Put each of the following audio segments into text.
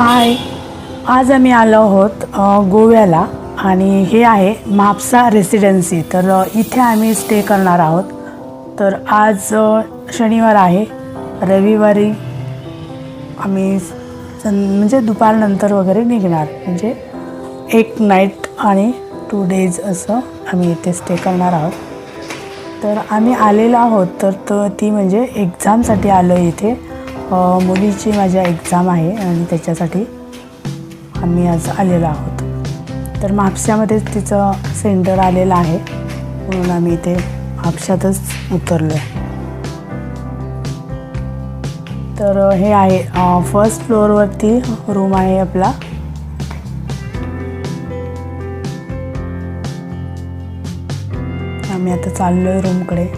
हाय. आज आम्ही आलो आहोत गोव्याला आणि हे आहे म्हापसा रेसिडेन्सी. तर इथे आम्ही स्टे करणार आहोत. तर आज शनिवार आहे. रविवारी आम्ही म्हणजे दुपारनंतर वगैरे निघणार, म्हणजे एक नाईट आणि 2 डेज असं आम्ही इथे स्टे करणार आहोत. तर आम्ही आलेलो आहोत तर ती म्हणजे एक्झामसाठी आलो आहे इथे. मुलीची माझ्या एक्झाम आहे आणि त्याच्यासाठी आम्ही आज आलेलो आहोत. तर म्हापश्यामध्येच तिचं सेंटर आलेलं आहे, म्हणून आम्ही इथे म्हापश्यातच उतरलो आहे. तर हे आहे फर्स्ट फ्लोअरवरती रूम आहे आपला. आम्ही आता चाललो आहे रूमकडे.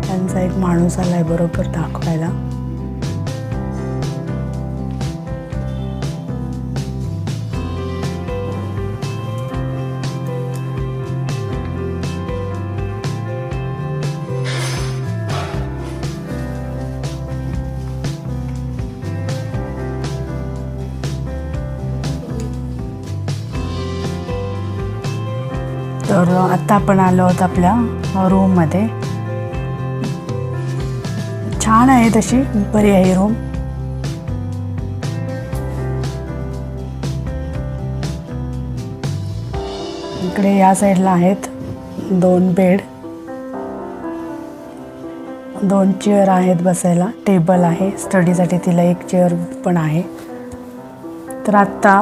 त्यांचा एक माणूस आला आहे बरोबर दाखवायला. तर आता आपण आलो आहोत आपल्या रूममध्ये. छान आहे, तशी बरी आहे रूम. इकडे या साईडला आहेत 2 बेड, 2 चेअर आहेत बसायला, टेबल आहे स्टडीसाठी, तिला एक चेअर पण आहे. तर आत्ता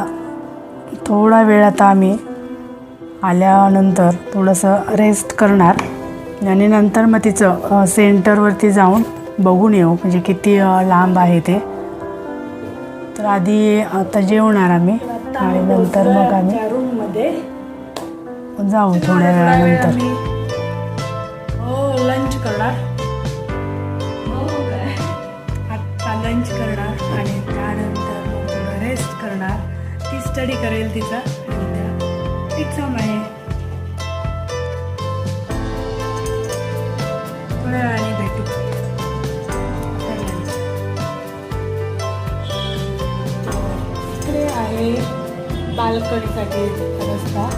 थोडा वेळ आता आम्ही आल्यानंतर थोडंसं रेस्ट करणार आणि नंतर मग तिचं सेंटरवरती जाऊन बघून येऊ, म्हणजे किती लांब आहे ते. तर आधी आता जेवणार आम्ही आणि नंतर मग आम्ही रूममध्ये जाऊ थोड्या वेळानंतर. लंच करणार, आत्ता लंच करणार आणि त्यानंतर मग थोडं रेस्ट करणार. ती स्टडी करेल तिचा, एक्झाम आहे. थोड्या वेळाने भेटू. इकडे आहे बाल्कनीसाठी रस्ता.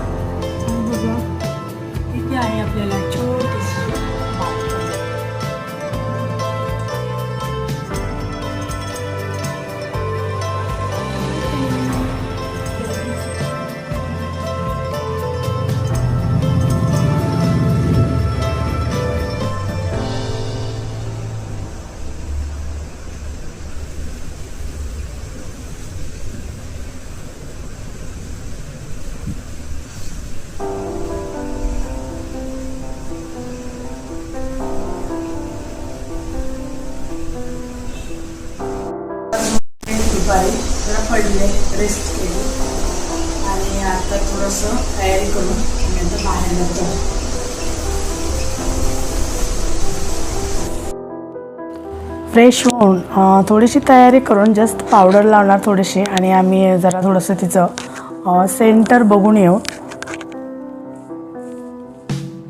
बघा इथे आहे आपल्याला छोटीशी बाल्कनी. दुपारी जरा पडले, रेस्ट केली आणि आता थोडंसं तयारी करून आम्ही आता बाहेर जाऊ. फ्रेश होऊन थोडीशी तयारी करून जस्ट पावडर लावणार थोडीशी आणि आम्ही जरा थोडंसं तिचं सेंटर बघून येऊ.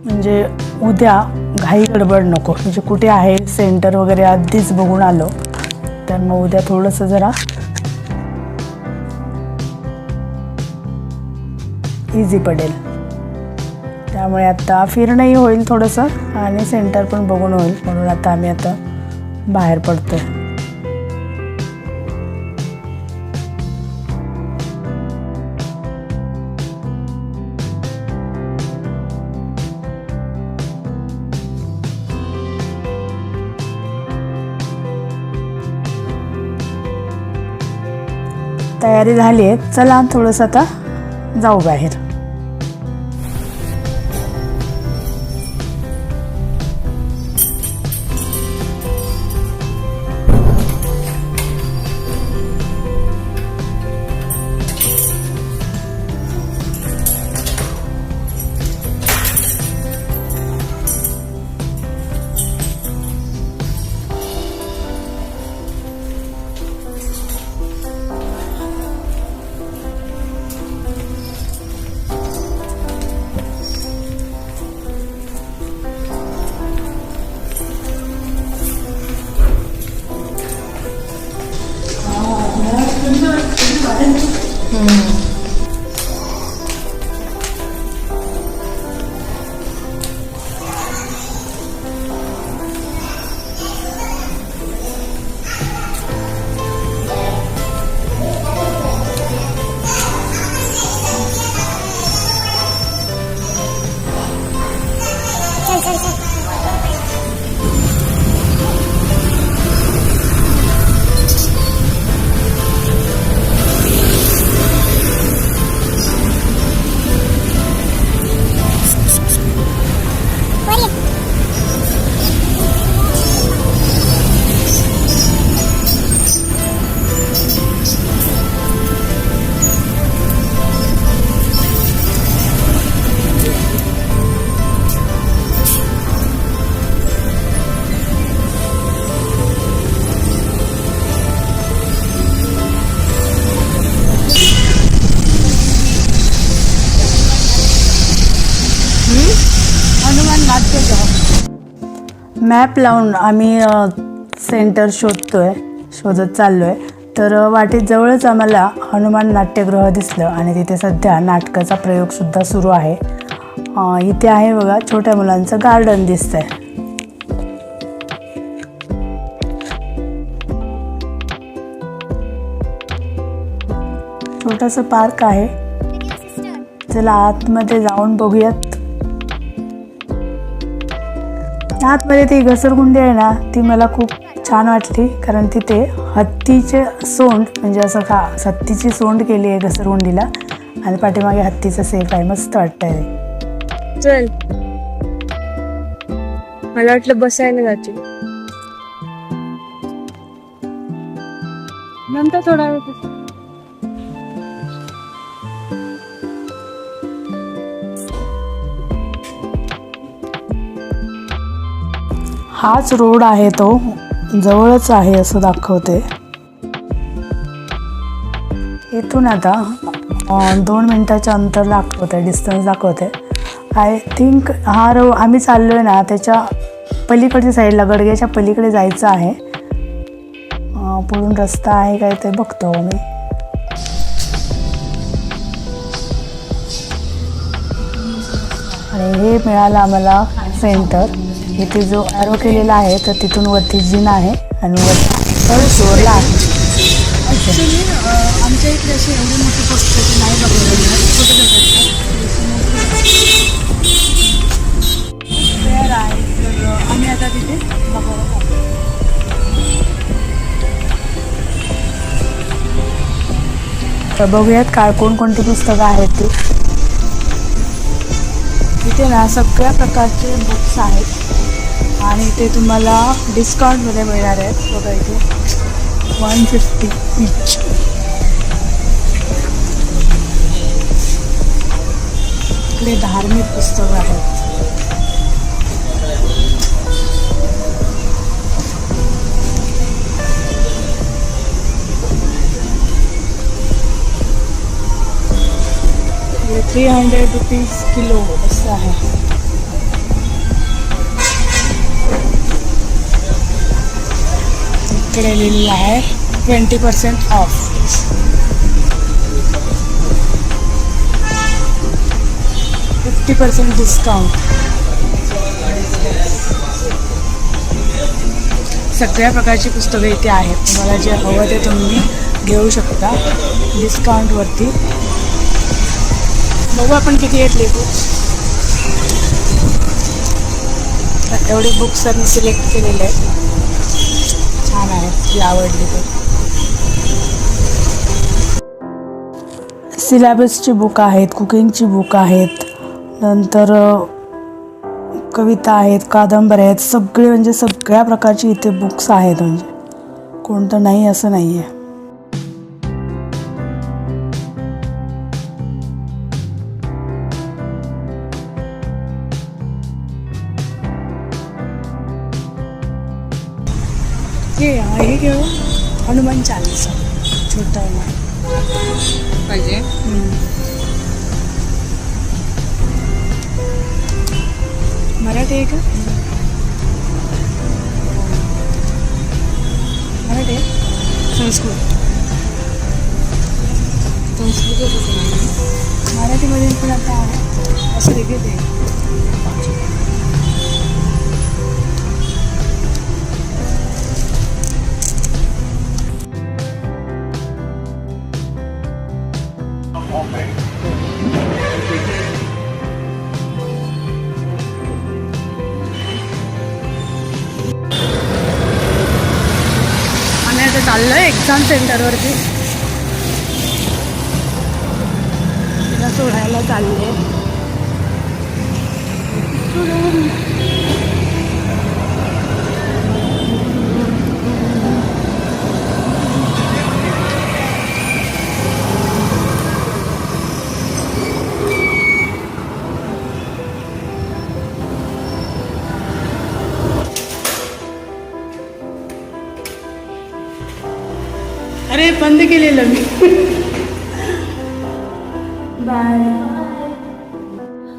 म्हणजे उद्या घाई गडबड नको, म्हणजे कुठे आहे सेंटर वगैरे आधीच बघून आलो तर मग उद्या थोडंसं जरा इझी पडेल. त्यामुळे आता फिरणंही होईल थोडंसं आणि सेंटर पण बघून होईल, म्हणून आता आम्ही आता बाहेर पडतो. तयारी झाली आहे, चला थोडंसं आता जाऊ बाहेर. मॅप लावून आम्ही सेंटर शोधत चाललो आहे. तर वाटेत जवळच आम्हाला हनुमान नाट्यगृह दिसलं आणि तिथे सध्या नाटकाचा प्रयोगसुद्धा सुरू आहे. इथे आहे बघा, छोट्या मुलांचं गार्डन दिसतंय. छोटंसं पार्क आहे. चला आतमध्ये जाऊन बघूयात. आतमध्ये ती घसरगुंडी आहे ना, ती मला खूप छान वाटली, कारण तिथे हत्तीचे सोंड म्हणजे असं हत्तीची सोंड केली आहे घसरगुंडीला आणि पाठीमागे हत्तीचं सेफ आहे. मस्त वाटतंय. चल, मला वाटलं बसायला जायचे नंतर थोडा वेळ. हाच रोड आहे, तो जवळच आहे असं दाखवते. इथून आता 2 मिनिटाच्या अंतर दाखवते, डिस्टन्स दाखवते. आय थिंक हा रोड आम्ही चाललो आहे ना, त्याच्या पलीकडच्या साईडला गडग्याच्या पलीकडे जायचं आहे. पुढून रस्ता आहे काय ते बघतो मी. आणि हे मिळालं आम्हाला सेंटर. इथे जो ॲरो केलेला आहे तर तिथून वरती जिना आहे आणि वरती थर्ड फ्लोअरला आहे. ॲक्च्युली आमच्या इकडे अशी एवढी मोठी पुस्तकं नाही बघायला फेअर आहे. तर आम्ही आता तिथे बघायला तर बघूयात काय कोणकोणती पुस्तकं आहेत ती. इथे ना सगळ्या प्रकारचे बुक्स आहेत आणि ते तुम्हाला डिस्काउंटमध्ये मिळणार आहेत. बघा इथे 150 इच. इकडे धार्मिक पुस्तकं आहेत. हे 300 रुपीज किलो असं आहे. इकडे लिहिलेलं आहे 20% ऑफ. $50 डिस्काउंट. सगळ्या प्रकारची पुस्तकं इथे आहेत. तुम्हाला जे हवं ते तुम्ही घेऊ शकता डिस्काउंटवरती. बघू आपण किती आहेत बुक्स. एवढे बुक्स मी सिलेक्ट केलेले आहेत. छान आहेत, जी आवडली तर. सिलॅबसची बुक आहेत, कुकिंगची बुक आहेत, नंतर कविता आहेत, कादंबऱ्या आहेत. सगळे म्हणजे सगळ्या प्रकारची इथे बुक्स आहेत. म्हणजे कोणतं नाही असं नाही आहे. हे घेऊ हनुमान चालीसा छोटा पाहिजे. मराठी आहे का? मराठी आहे. संस्कृत मराठीमध्ये पण आता असं देखील आहे. आम्ही आता चाललो आहे एक्झाम सेंटरवरती. तिला सोडायला चालले. अरे बंद केलेलं मी. बाय.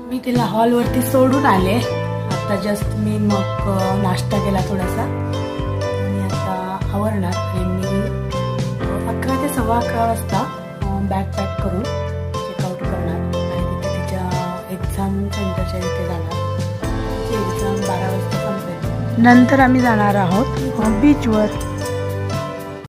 मी तिला हॉलवरती सोडून आले. आता आता जस्ट मी मग नाश्ता केला थोडासा आणि आता आवरणार आणि मी 11 ते 11:15 वाजता बॅग पॅक करून चेकआउट करणार आणि तिथे तिच्या एक्झाम सेंटरच्या इथे जाणार. तिची एक्झाम 12 वाजता संपेल. नंतर आम्ही जाणार आहोत बीचवर.